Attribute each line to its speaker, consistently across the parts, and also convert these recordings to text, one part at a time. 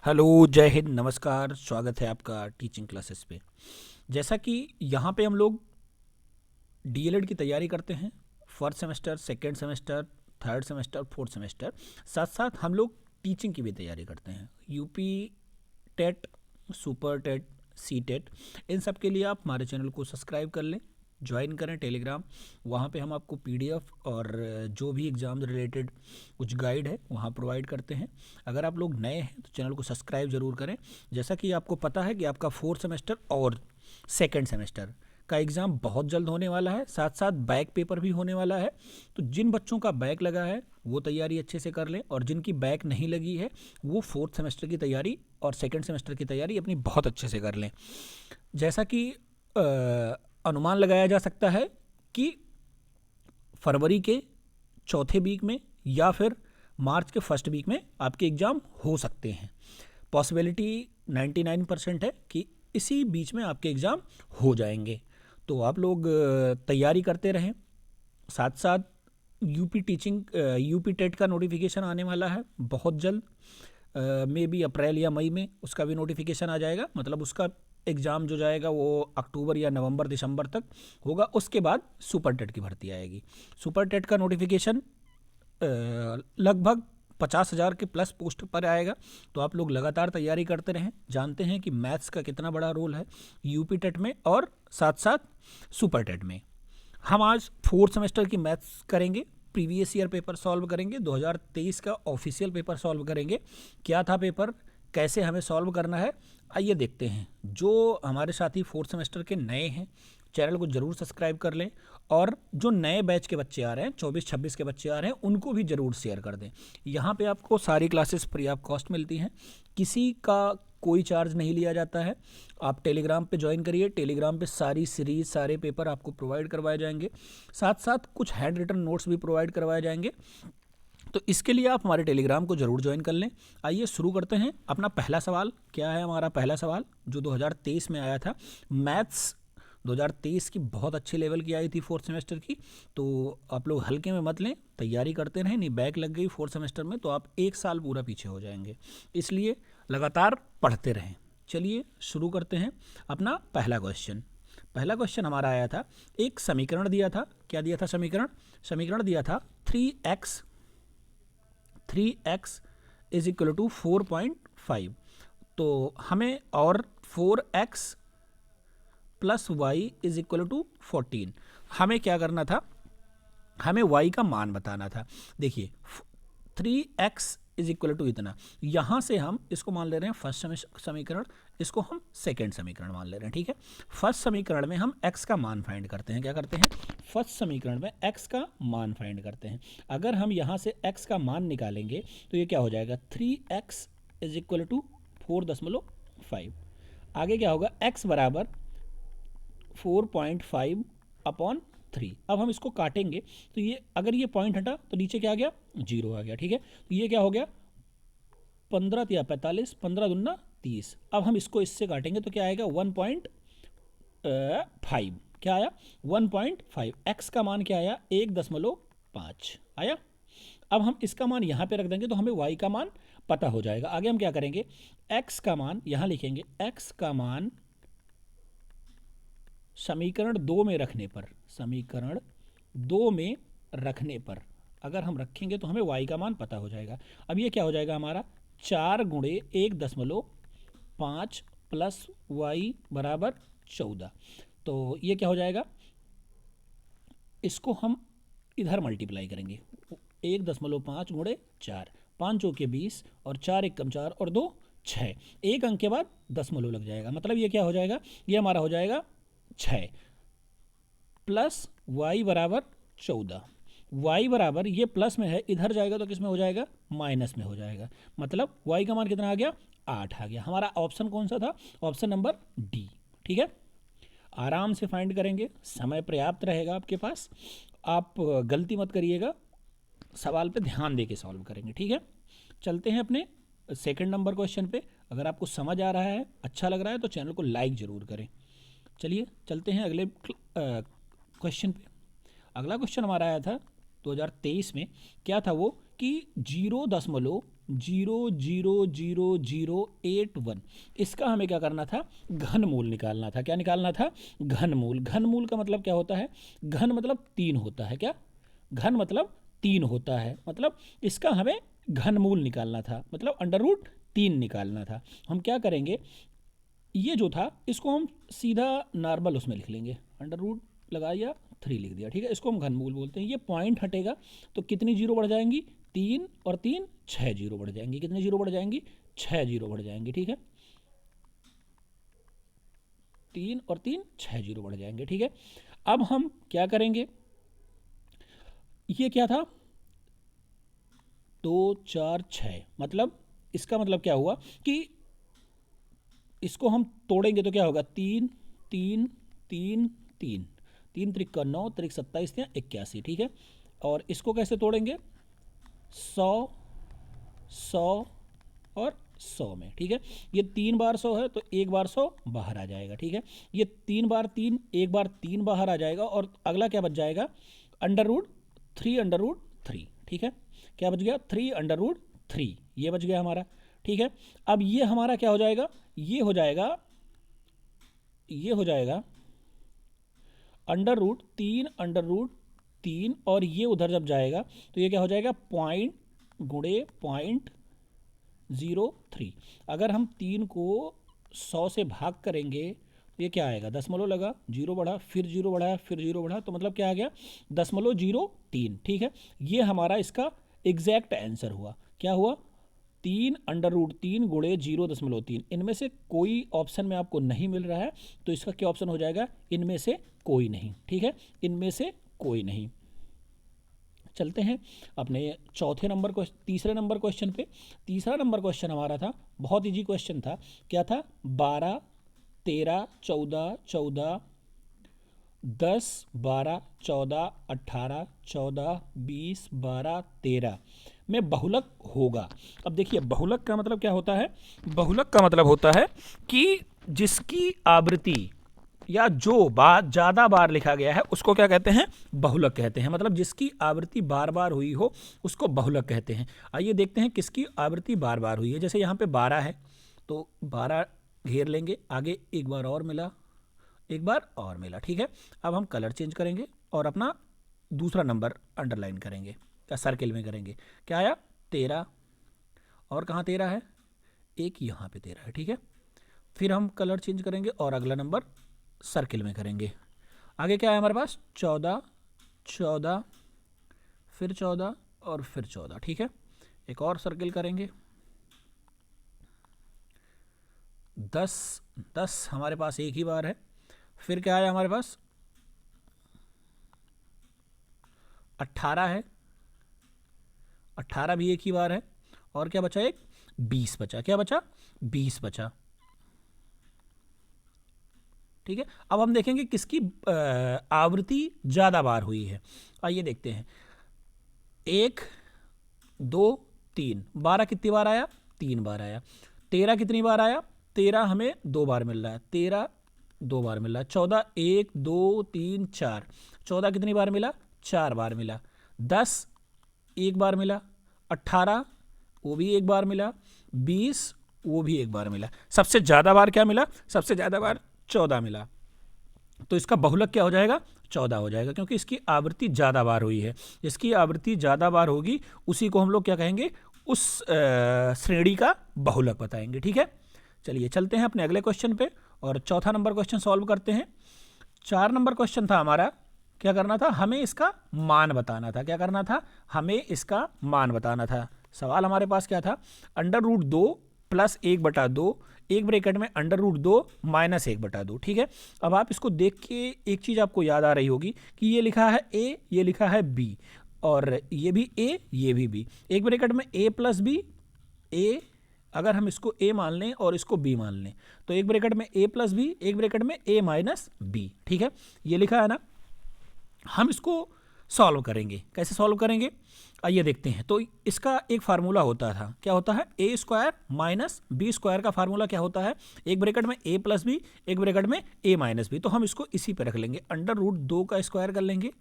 Speaker 1: Hello, जय हिंद, नमस्कार। स्वागत है आपका टीचिंग क्लासेस पे। जैसा कि यहाँ पे हम लोग डीएलएड की तैयारी करते हैं। First semester, second semester, third semester, fourth semester. साथ साथ हम लोग टीचिंग की भी तैयारी करते हैं। UP TET, super TET, C TET, इन सब के लिए आप हमारे चैनल को सब्सक्राइब कर लें, ज्वाइन करें टेलीग्राम। वहाँ पे हम आपको पीडीएफ और जो भी एग्ज़ाम रिलेटेड कुछ गाइड है वहाँ प्रोवाइड करते हैं। अगर आप लोग नए हैं तो चैनल को सब्सक्राइब ज़रूर करें। जैसा कि आपको पता है कि आपका फोर्थ सेमेस्टर और सेकेंड सेमेस्टर का एग्ज़ाम बहुत जल्द होने वाला है, साथ साथ बैक पेपर भी होने वाला है। तो जिन बच्चों का बैक लगा है वो तैयारी अच्छे से कर लें, और जिनकी बैक नहीं लगी है वो फोर्थ सेमेस्टर की तैयारी और सेकेंड सेमेस्टर की तैयारी अपनी बहुत अच्छे से कर लें। जैसा कि अनुमान लगाया जा सकता है कि फरवरी के चौथे वीक में या फिर मार्च के फर्स्ट वीक में आपके एग्ज़ाम हो सकते हैं। पॉसिबिलिटी 99% है कि इसी बीच में आपके एग्ज़ाम हो जाएंगे। तो आप लोग तैयारी करते रहें। साथ साथ यूपी टेट का नोटिफिकेशन आने वाला है बहुत जल्द। मे बी अप्रैल या मई में उसका भी नोटिफिकेशन आ जाएगा। मतलब उसका एग्ज़ाम जो जाएगा वो अक्टूबर या नवंबर दिसंबर तक होगा। उसके बाद सुपर टेट की भर्ती आएगी। सुपर टेट का नोटिफिकेशन लगभग 50,000 के प्लस पोस्ट पर आएगा। तो आप लोग लगातार तैयारी करते रहें। जानते हैं कि मैथ्स का कितना बड़ा रोल है यूपी टेट में और साथ साथ सुपर टेट में। हम आज फोर्थ सेमेस्टर की मैथ्स करेंगे, प्रीवियस ईयर पेपर सॉल्व करेंगे, 2023 का ऑफिशियल पेपर सॉल्व करेंगे। क्या था पेपर, कैसे हमें सॉल्व करना है, आइए देखते हैं। जो हमारे साथी फोर्थ सेमेस्टर के नए हैं चैनल को ज़रूर सब्सक्राइब कर लें, और जो नए बैच के बच्चे आ रहे हैं, 24-26 के बच्चे आ रहे हैं, उनको भी ज़रूर शेयर कर दें। यहाँ पे आपको सारी क्लासेस फ्री ऑफ कॉस्ट मिलती हैं, किसी का कोई चार्ज नहीं लिया जाता है। आप टेलीग्राम पे ज्वाइन करिए। टेलीग्राम पे सारी सीरीज, सारे पेपर आपको प्रोवाइड करवाए जाएंगे। साथ साथ कुछ हैंड रिटन नोट्स भी प्रोवाइड करवाए जाएंगे। तो इसके लिए आप हमारे टेलीग्राम को ज़रूर ज्वाइन कर लें। आइए शुरू करते हैं। अपना पहला सवाल क्या है? हमारा पहला सवाल जो 2023 में आया था, मैथ्स 2023 की बहुत अच्छे लेवल की आई थी फोर्थ सेमेस्टर की। तो आप लोग हल्के में मत लें, तैयारी करते रहें। नहीं बैक लग गई फोर्थ सेमेस्टर में तो आप एक साल पूरा पीछे हो जाएंगे, इसलिए लगातार पढ़ते रहें। चलिए शुरू करते हैं अपना पहला क्वेश्चन। पहला क्वेश्चन हमारा आया था, एक समीकरण दिया था। क्या दिया था? समीकरण दिया था 3x इज इक्वल टू 4.5। तो हमें और 4x plus y is equal to 14, हमें क्या करना था? हमें y का मान बताना था। देखिए 3x इज इक्वल टू इतना, यहाँ से हम इसको मान ले रहे हैं फर्स्ट समीकरण, इसको हम सेकेंड समीकरण मान ले रहे हैं। ठीक है, फर्स्ट समीकरण में हम x का मान फाइंड करते हैं। क्या करते हैं? फर्स्ट समीकरण में x का मान फाइंड करते हैं। अगर हम यहाँ से x का मान निकालेंगे तो ये क्या हो जाएगा? 3x is equal to 4.5। आगे क्या होगा? x बराबर 4.5 अपॉन 3। अब हम इसको काटेंगे तो ये, अगर ये पॉइंट हटा तो नीचे क्या आ गया? 0 आ गया। ठीक है, तो ये क्या हो गया? 15 या 45, 15 दूना 30। अब हम इसको इससे काटेंगे तो क्या आएगा? 1.5। क्या आया? 1.5। एक्स का मान क्या आया? 1.5 आया। अब हम इसका मान यहाँ पे रख देंगे तो हमें y का मान पता हो जाएगा। आगे हम क्या करेंगे? x का मान यहाँ लिखेंगे। x का मान समीकरण 2 में रखने पर, समीकरण 2 में रखने पर अगर हम रखेंगे तो हमें y का मान पता हो जाएगा। अब ये क्या हो जाएगा हमारा? 4 गुणे 1.5 प्लस वाई बराबर 14। तो ये क्या हो जाएगा? इसको हम इधर मल्टीप्लाई करेंगे। 1.5 गुणे 4, 5 चौके 20 और 4 एक कम 4 और 2 6। एक अंक के बाद दशमलव लग जाएगा। मतलब ये क्या हो जाएगा? ये हमारा हो जाएगा 6 प्लस वाई बराबर 14। वाई बराबर, ये प्लस में है, इधर जाएगा तो किस में हो जाएगा? माइनस में हो जाएगा। मतलब वाई का मान कितना आ गया? 8 आ गया। हमारा ऑप्शन कौन सा था? Option number D. ठीक है, आराम से फाइंड करेंगे, समय पर्याप्त रहेगा आपके पास। आप गलती मत करिएगा, सवाल पे ध्यान दे के सॉल्व करेंगे। ठीक है, चलते हैं अपने सेकंड नंबर क्वेश्चन पे। अगर आपको समझ आ रहा है, अच्छा लग रहा है तो चैनल को लाइक ज़रूर करें। चलिए चलते हैं अगले क्वेश्चन पे। अगला क्वेश्चन हमारा आया था 2023 में। क्या था वो? कि 0.00081 इसका हमें क्या करना था, घनमूल निकालना था। क्या निकालना था, घनमूल। घनमूल का मतलब क्या होता है, घन मतलब 3 होता है। क्या, घन मतलब 3 होता है, मतलब इसका हमें घनमूल निकालना था, मतलब √3 निकालना था। हम क्या करेंगे, ये जो था इसको हम सीधा नॉर्मल उसमें लिख लेंगे, √ लगाया 3 लिख दिया, ठीक है। इसको हम घनमूल बोलते हैं। ये पॉइंट हटेगा तो कितनी जीरो बढ़ जाएंगी, 3 और 3 6 जीरो बढ़ जाएंगी। कितनी जीरो बढ़ जाएंगी, 6 जीरो बढ़ जाएंगी, ठीक है। 3 और 3 6 जीरो बढ़ जाएंगे, ठीक है। अब हम क्या करेंगे, ये क्या था, 2 4 6, मतलब इसका मतलब क्या हुआ कि इसको हम तोड़ेंगे तो क्या होगा, 3 3 3 3 3 त्रिक 9 त्रिक 27 या 81, ठीक है। और इसको कैसे तोड़ेंगे, 100 100 और 100 में, ठीक है। ये 3 बार 100 है तो 1 बार 100 बाहर आ जाएगा, ठीक है। ये 3 बार 3 1 बार 3 बाहर आ जाएगा और अगला क्या बच जाएगा, √3, ठीक है। क्या बच गया, 3 ये बच गया हमारा, ठीक है। अब ये हमारा क्या हो जाएगा, ये हो जाएगा √3 और ये उधर जब जाएगा तो ये क्या हो जाएगा, पॉइंट गुणे 0.03। अगर हम 3 को 100 से भाग करेंगे तो ये क्या आएगा, दशमलव लगा, जीरो बढ़ा, फिर जीरो बढ़ा, फिर जीरो बढ़ा, तो मतलब क्या आ गया, 0.03, ठीक है। ये हमारा इसका एग्जैक्ट आंसर हुआ। क्या हुआ, 3 गुणे 0.3। इनमें से कोई ऑप्शन में आपको नहीं मिल रहा है तो इसका क्या ऑप्शन हो जाएगा, इनमें से कोई नहीं, ठीक है, इनमें से कोई नहीं। चलते हैं अपने तीसरे नंबर क्वेश्चन पे। तीसरा नंबर क्वेश्चन हमारा था, बहुत इजी क्वेश्चन था। क्या था, 12 13 14 14 10 12 14 18 14 20 12 13 में बहुलक होगा। अब देखिए बहुलक का मतलब क्या होता है, बहुलक का मतलब होता है कि जिसकी आवृत्ति या जो बार ज़्यादा बार लिखा गया है उसको क्या कहते हैं, बहुलक कहते हैं। मतलब जिसकी आवृत्ति बार बार हुई हो उसको बहुलक कहते हैं। आइए देखते हैं किसकी आवृत्ति बार बार हुई है। जैसे यहाँ पे 12 है तो 12 घेर लेंगे, आगे एक बार और मिला, एक बार और मिला, ठीक है। अब हम कलर चेंज करेंगे और अपना दूसरा नंबर अंडरलाइन करेंगे या सर्किल में करेंगे। क्या आया, 13, और कहाँ 13 है, एक यहाँ पे 13 है, ठीक है। फिर हम कलर चेंज करेंगे और अगला नंबर सर्किल में करेंगे। आगे क्या है हमारे पास, 14 14 फिर 14 और फिर 14, ठीक है। एक और सर्किल करेंगे, 10 हमारे पास एक ही बार है। फिर क्या आया हमारे पास, 18 है, 18 भी एक ही बार है। और क्या बचा, एक 20 बचा। क्या बचा, 20 बचा, ठीक है। अब हम देखेंगे किसकी आवृत्ति ज़्यादा बार हुई है। आइए देखते हैं, 1 2 3, 12 कितनी बार आया, 3 बार आया। 13 कितनी बार आया, 13 हमें 2 बार मिल रहा है, 13 2 बार मिल रहा है। 14 1 2 3 4, 14 कितनी बार मिला, 4 बार मिला। 10 एक बार मिला, 18 वो भी एक बार मिला, 20 वो भी एक बार मिला। सबसे ज़्यादा बार क्या मिला, सबसे ज़्यादा बार 14 मिला। तो इसका बहुलक क्या हो जाएगा, 14 हो जाएगा, क्योंकि इसकी आवृत्ति ज़्यादा बार हुई है। जिसकी आवृत्ति ज़्यादा बार होगी उसी को हम लोग क्या कहेंगे, उस श्रेणी का बहुलक बताएंगे, ठीक है। चलिए चलते हैं अपने अगले क्वेश्चन पे और चौथा नंबर क्वेश्चन सॉल्व करते हैं। 4 नंबर क्वेश्चन था हमारा, क्या करना था, हमें इसका मान बताना था। क्या करना था, हमें इसका मान बताना था। सवाल हमारे पास क्या था, √2 + 1/2, एक ब्रैकेट में √2 - 1/2, ठीक है। अब आप इसको देख के एक चीज़ आपको याद आ रही होगी कि ये लिखा है a, ये लिखा है b, और ये भी a, ये भी b। एक ब्रैकेट में a + b, a अगर हम इसको a मान लें और इसको b मान लें तो एक ब्रैकेट में a + b, एक ब्रैकेट में a - b, ठीक है। ये लिखा है ना। हम इसको सॉल्व करेंगे, कैसे सॉल्व करेंगे, आइए देखते हैं। तो इसका एक फार्मूला होता था, क्या होता है, a² - b² का फार्मूला क्या होता है, एक ब्रैकेट में a + b, एक ब्रैकेट में a - b। तो हम इसको इसी पे रख लेंगे, √2 का स्क्वायर कर लेंगे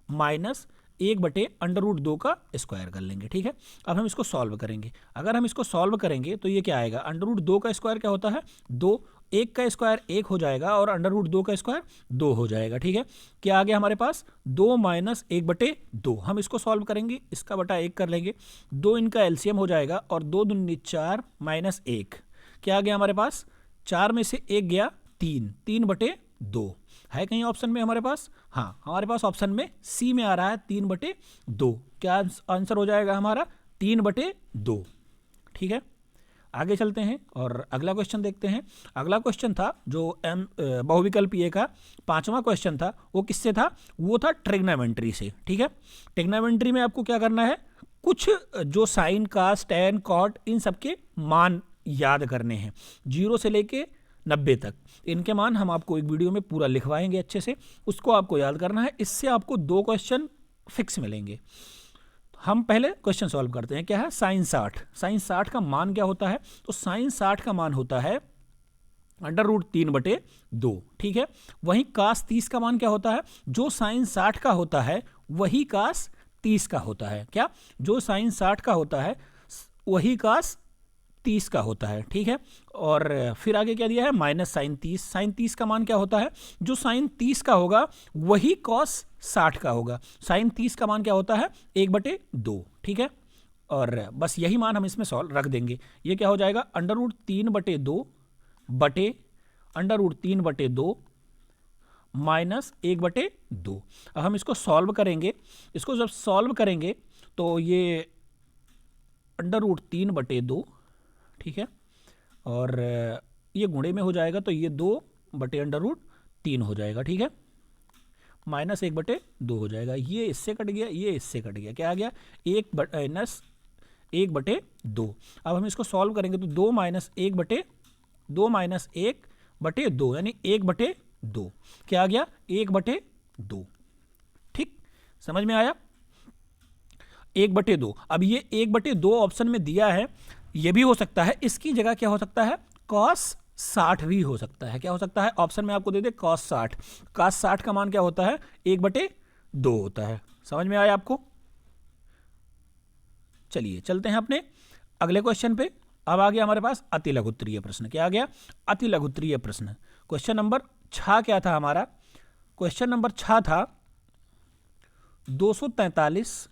Speaker 1: माइनस 1/√2 का स्क्वायर कर लेंगे। ठीक है, अब हम इसको सॉल्व करेंगे। अगर हम इसको सॉल्व करेंगे तो ये क्या आएगा, √2 का स्क्वायर क्या होता है 2, 1 का स्क्वायर 1 हो जाएगा और √2 का स्क्वायर 2 हो जाएगा। ठीक है, क्या आ गया हमारे पास 2 - 1/2। हम इसको सॉल्व करेंगे, इसका बटा 1 कर लेंगे, 2 इनका एलसीएम हो जाएगा और 2 दूनी 4 - 1 क्या आ गया हमारे पास, 4 में से 1 गया 3, 3/2 है कहीं ऑप्शन में हमारे पास। हाँ, हमारे पास ऑप्शन में सी में आ रहा है 3/2। क्या आंसर हो जाएगा हमारा 3/2। ठीक है, आगे चलते हैं और अगला क्वेश्चन देखते हैं। अगला क्वेश्चन था जो बहुविकल्पीय का 5वां क्वेश्चन था, वो किससे था, वो था ट्रिग्नोमेट्री से। ठीक है, ट्रिग्नोमेट्री में आपको क्या करना है, कुछ जो sine cos tan caught in सबके मान याद करने हैं 0 से लेके 90 तक। इनके मान हम आपको एक वीडियो में पूरा लिखवाएंगे अच्छे से, उसको आपको याद करना है। इससे आपको 2 क्वेश्चन फिक्स मिलेंगे। हम पहले क्वेश्चन सॉल्व करते हैं। क्या है, साइन 60। साइन 60 का मान क्या होता है, तो साइन 60 का मान होता है √3/2। ठीक है, वहीं कास 30 का मान क्या होता है, जो साइन 60 का होता है वही कास 30 का होता है। क्या, जो साइन 60 का होता है वही कास 30 का होता है। ठीक है, और फिर आगे क्या दिया है, माइनस साइन 30। साइन 30 का मान क्या होता है, जो साइन 30 का होगा वही कॉस 60 का होगा। साइन 30 का मान क्या होता है 1/2। ठीक है, और बस यही मान हम इसमें सॉल्व रख देंगे। ये क्या हो जाएगा, √3/2 बटे √3/2 माइनस 1/2। अब हम इसको सॉल्व करेंगे। इसको जब सॉल्व करेंगे तो ये √3/2, ठीक है, और ये गुणे में हो जाएगा तो ये 2/√3 हो जाएगा। ठीक है, माइनस 1/2 हो जाएगा। ये इससे कट गया, ये इससे कट गया, क्या आ गया 1/2। अब हम इसको सॉल्व करेंगे तो 2 - 1/2 यानी 1/2 क्या आ गया 1/2। ठीक, समझ में आया, 1/2। अब ये 1/2 ऑप्शन में दिया है, ये भी हो सकता है, इसकी जगह क्या हो सकता है cos 60 भी हो सकता है। क्या हो सकता है, ऑप्शन में आपको दे दे cos 60। cos 60 का मान क्या होता है 1/2 होता है। समझ में आया आपको। चलिए चलते हैं अपने अगले क्वेश्चन पे। अब आ गया हमारे पास अति लघुत्तरीय प्रश्न। क्या आ गया, अति लघुत्तरीय प्रश्न। क्वेश्चन नंबर 6 क्या था हमारा, क्वेश्चन नंबर 6 था 243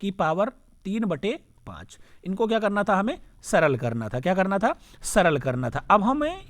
Speaker 1: की पावर 3/5। इनको क्या करना था, हमें सरल करना था। क्या करना था, सरल करना था। अब हमें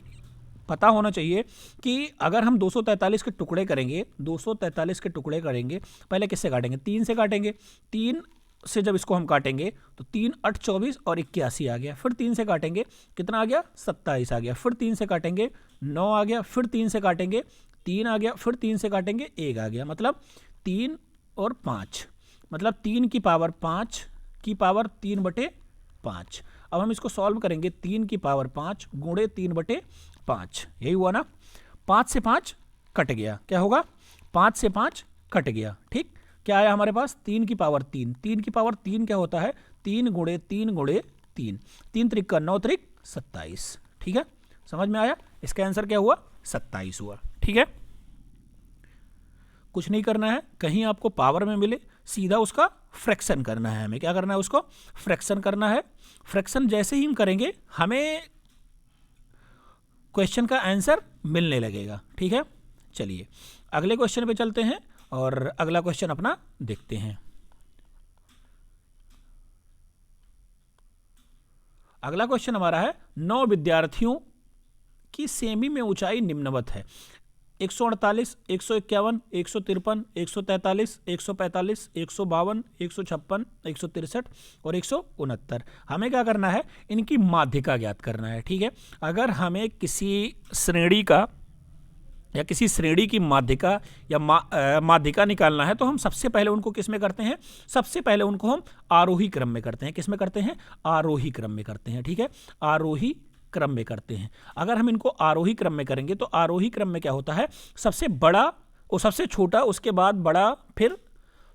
Speaker 1: पता होना चाहिए कि अगर हम 243 के टुकड़े करेंगे, 243 के टुकड़े करेंगे, पहले किससे काटेंगे, 3 से काटेंगे। 3 से जब इसको हम काटेंगे तो 3 8 24 और 81 आ गया। फिर 3 से काटेंगे, कितना आ गया 27 आ गया। फिर 3 से काटेंगे 9 आ गया। फिर 3 से काटेंगे 3 आ गया। फिर 3 से काटेंगे 1 आ गया। मतलब 3 और 5, मतलब 3 की पावर 5 की पावर 3/5। अब हम इसको सॉल्व करेंगे, 3 की पावर 5 गुणे 3/5, यही हुआ ना। 5 से 5 कट गया, क्या होगा 5 से 5 कट गया। ठीक, क्या आया हमारे पास 3 की पावर 3। 3 की पावर 3 क्या होता है 3 गुणे 3 गुणे 3, 3 त्रिक 9 त्रिक 27। ठीक है, समझ में आया। इसका आंसर क्या हुआ 27 हुआ। ठीक है, कुछ नहीं करना है, कहीं आपको पावर में मिले सीधा उसका फ्रैक्शन करना है। हमें क्या करना है, उसको फ्रैक्शन करना है। फ्रैक्शन जैसे ही हम करेंगे हमें क्वेश्चन का आंसर मिलने लगेगा। ठीक है, चलिए अगले क्वेश्चन पे चलते हैं और अगला क्वेश्चन अपना देखते हैं। अगला क्वेश्चन हमारा है 9 विद्यार्थियों की सेमी में ऊंचाई निम्नवत है, 148, 151, 153, 143, 145, 152, 156, 163 और 169। हमें क्या करना है, इनकी माध्यिका ज्ञात करना है। ठीक है, अगर हमें किसी श्रेणी का या किसी श्रेणी की माध्यिका या माध्यिका निकालना है तो हम सबसे पहले उनको किस में करते हैं, सबसे पहले उनको हम आरोही क्रम में करते हैं। किस में करते हैं, आरोही क्रम में करते हैं। ठीक है, आरोही क्रम में करते हैं। अगर हम इनको आरोही क्रम में करेंगे तो आरोही क्रम में क्या होता है, सबसे बड़ा और सबसे छोटा, उसके बाद बड़ा, फिर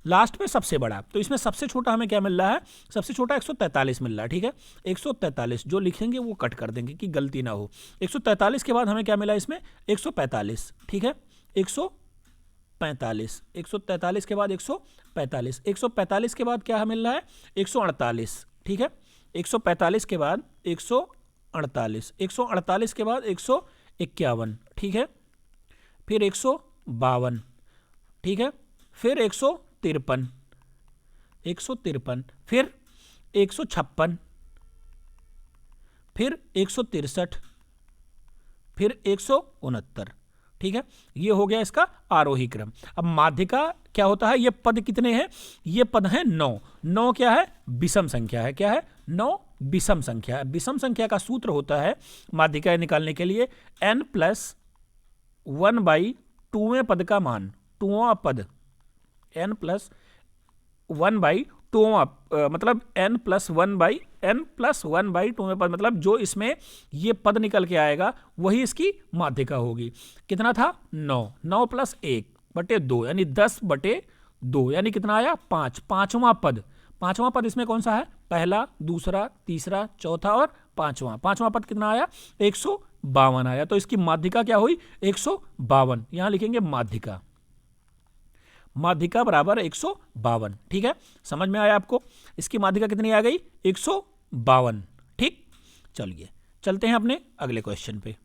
Speaker 1: लास्ट में सबसे बड़ा। तो इसमें सबसे छोटा हमें क्या मिल रहा है, सबसे छोटा 143 मिल रहा है। ठीक है, 143 जो लिखेंगे वो कट कर देंगे कि गलती ना हो। 143 के बाद हमें क्या मिला इसमें 145। ठीक है, 143, 143 के बाद 145, 145 के बाद क्या मिल रहा है 148, ठीक है। 145 के बाद 148, 148 के बाद 151, ठीक है। फिर 152, ठीक है। फिर 153, 153, फिर 156, फिर 163, फिर 169, ठीक है। ये हो गया इसका आरोही क्रम। अब माध्यिका क्या होता है, ये पद कितने हैं, ये पद हैं 9। 9 क्या है, विषम संख्या है। क्या है, 9 विषम संख्या है। विषम संख्या का सूत्र होता है माध्यिका निकालने के लिए n+1/2वें पद का मान, 2वां पद, n+1/2वां मतलब n+1/2वें पद, मतलब जो इसमें ये पद निकल के आएगा वही इसकी माध्यिका होगी। कितना था 9, 9 + 1/2 यानी 10/2, यानी कितना आया 5, पांचवां पद। पांचवां पद इसमें कौन सा है, पहला, दूसरा, तीसरा, चौथा और पांचवां। पांचवां पद कितना आया 152 आया। तो इसकी माध्यिका क्या हुई 152, यहां लिखेंगे माध्यिका, माध्यिका बराबर 152, ठीक है। समझ में आया आपको, इसकी माध्यिका कितनी आ गई 152, ठीक। चलिए चलते हैं अपने अगले क्वेश्चन पे।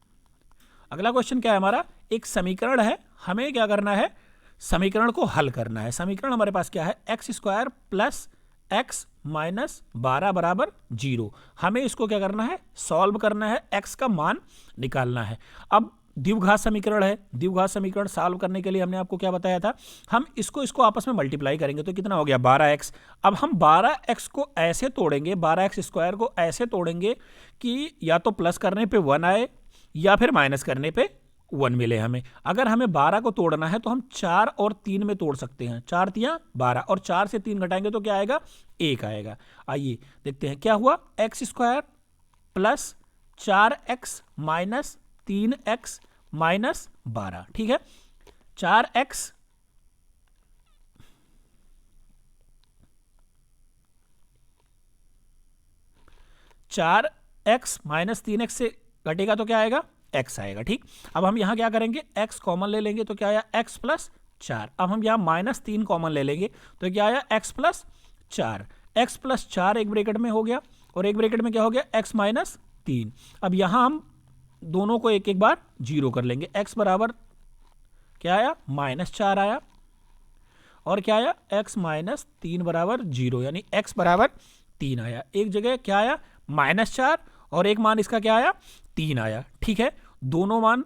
Speaker 1: अगला क्वेश्चन क्या है हमारा, एक समीकरण है, हमें क्या करना है, समीकरण को हल करना है। समीकरण हमारे पास क्या है, x² + x - 12 बराबर 0। हमें इसको क्या करना है, सॉल्व करना है, x का मान निकालना है। अब द्विघात समीकरण है, द्विघात समीकरण सॉल्व करने के लिए हमने आपको क्या बताया था, हम इसको आपस में मल्टीप्लाई करेंगे तो कितना हो गया 12x। अब हम 12x को ऐसे तोड़ेंगे, 12x² को ऐसे तोड़ेंगे कि या तो प्लस करने पे 1 आए या फिर माइनस करने पे 1 मिले हमें। अगर हमें 12 को तोड़ना है तो हम 4 और 3 में तोड़ सकते हैं, 4 × 12 और 4 से 3 घटाएंगे तो क्या आएगा 1 आएगा। आइए देखते हैं क्या हुआ, x² + 4x - 3x - 12, ठीक है। 4x - 3x से घटेगा तो क्या आएगा x आएगा, ठीक। अब हम यहां क्या करेंगे, x कॉमन ले लेंगे तो क्या आया x + 4। अब हम यहां -3 कॉमन ले लेंगे तो क्या आया x + 4। x + 4 एक ब्रैकेट में हो गया और एक ब्रैकेट में क्या हो गया x - 3। अब यहां हम दोनों को एक एक बार 0 कर लेंगे। x बराबर क्या आया -4 आया और क्या आया x - 3 बराबर 0, यानी x बराबर 3 आया। एक जगह क्या आया -4 और एक मान इसका क्या आया 3 आया, ठीक है। दोनों मान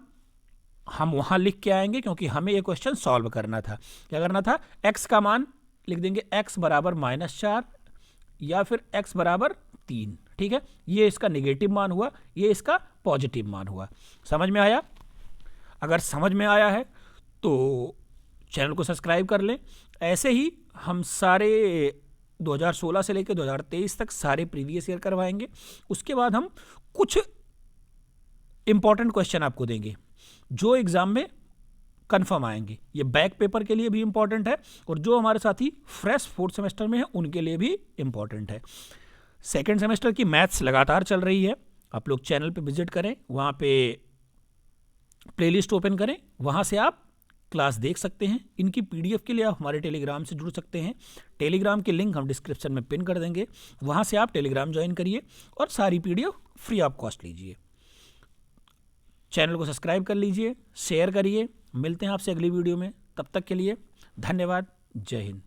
Speaker 1: हम वहां लिख के आएंगे क्योंकि हमें ये क्वेश्चन सॉल्व करना था। क्या करना था, x का मान लिख देंगे x बराबर -4 या फिर x बराबर 3, ठीक है। ये इसका नेगेटिव मान हुआ, ये इसका पॉजिटिव मान हुआ। समझ में आया? अगर समझ में आया है तो चैनल को सब्सक्राइब कर लें। ऐसे ही हम सारे 2016 से लेकर 2023 तक सारे प्रीवियस ईयर करवाएंगे। उसके बाद हम कुछ इंपॉर्टेंट क्वेश्चन आपको देंगे जो एग्जाम में कंफर्म आएंगे। ये बैक पेपर के लिए भी इंपॉर्टेंट है और जो हमारे साथी फ्रेश 4th सेमेस्टर में है उनके लिए भी इंपॉर्टेंट है। 2nd सेमेस्टर की मैथ्स लगातार चल रही है, आप लोग चैनल पे विजिट करें, वहाँ पे प्लेलिस्ट ओपन करें, वहाँ से आप क्लास देख सकते हैं। इनकी PDF के लिए आप हमारे टेलीग्राम से जुड़ सकते हैं। टेलीग्राम की लिंक हम डिस्क्रिप्शन में पिन कर देंगे, वहाँ से आप टेलीग्राम ज्वाइन करिए और सारी PDF फ्री ऑफ कॉस्ट लीजिए। चैनल को सब्सक्राइब कर लीजिए, शेयर करिए। मिलते हैं आपसे अगली वीडियो में, तब तक के लिए धन्यवाद। जय हिंद।